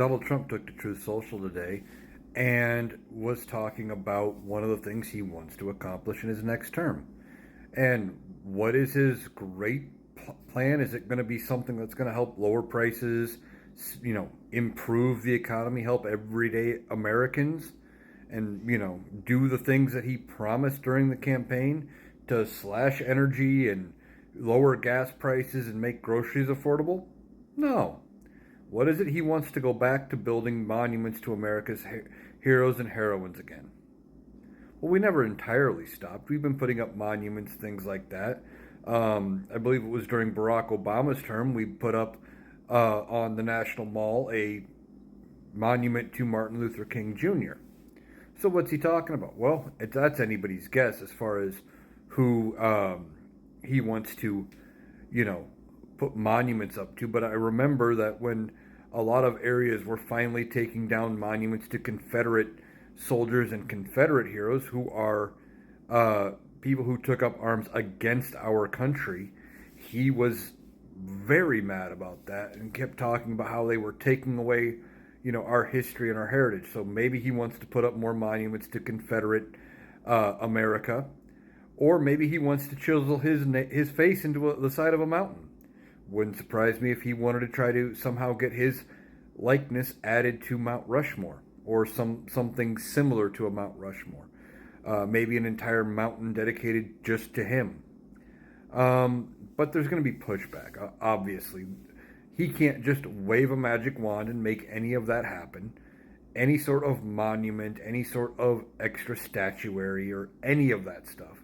Donald Trump took to Truth Social today and was talking about one of the things he wants to accomplish in his next term. And what is his great plan? Is it going to be something that's going to help lower prices, improve the economy, help everyday Americans, and, do the things that he promised during the campaign to slash energy and lower gas prices and make groceries affordable? No. What is it? He wants to go back to building monuments to America's heroes and heroines again. Well, we never entirely stopped. We've been putting up monuments, things like that. I believe it was during Barack Obama's term, we put up on the National Mall a monument to Martin Luther King Jr. So what's he talking about? Well, that's anybody's guess as far as who he wants to, put monuments up to. But I remember that when a lot of areas were finally taking down monuments to Confederate soldiers and Confederate heroes who are people who took up arms against our country, he was very mad about that and kept talking about how they were taking away, our history and our heritage. So maybe he wants to put up more monuments to Confederate America, or maybe he wants to chisel his face into the side of a mountain. Wouldn't surprise me if he wanted to try to somehow get his likeness added to Mount Rushmore, or something similar to a Mount Rushmore. Maybe an entire mountain dedicated just to him. But there's going to be pushback, obviously. He can't just wave a magic wand and make any of that happen. Any sort of monument, any sort of extra statuary, or any of that stuff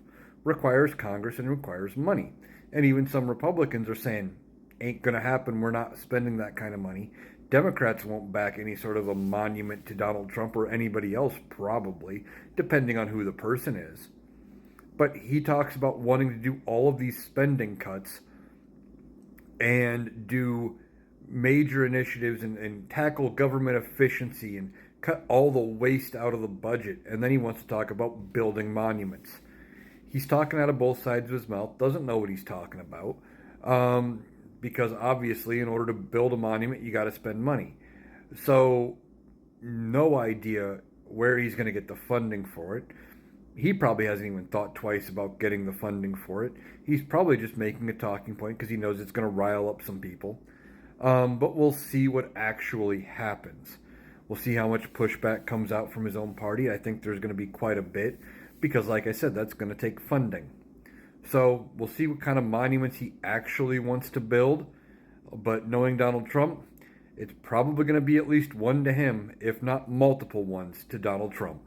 requires Congress and requires money. And even some Republicans are saying, ain't going to happen. We're not spending that kind of money. Democrats won't back any sort of a monument to Donald Trump or anybody else, probably, depending on who the person is. But he talks about wanting to do all of these spending cuts and do major initiatives and tackle government efficiency and cut all the waste out of the budget. And then he wants to talk about building monuments. He's talking out of both sides of his mouth, doesn't know what he's talking about. Because obviously, in order to build a monument, you got to spend money. So, no idea where he's going to get the funding for it. He probably hasn't even thought twice about getting the funding for it. He's probably just making a talking point because he knows it's going to rile up some people. But we'll see what actually happens. We'll see how much pushback comes out from his own party. I think there's going to be quite a bit because, like I said, that's going to take funding. So we'll see what kind of monuments he actually wants to build. But knowing Donald Trump, it's probably going to be at least one to him, if not multiple ones to Donald Trump.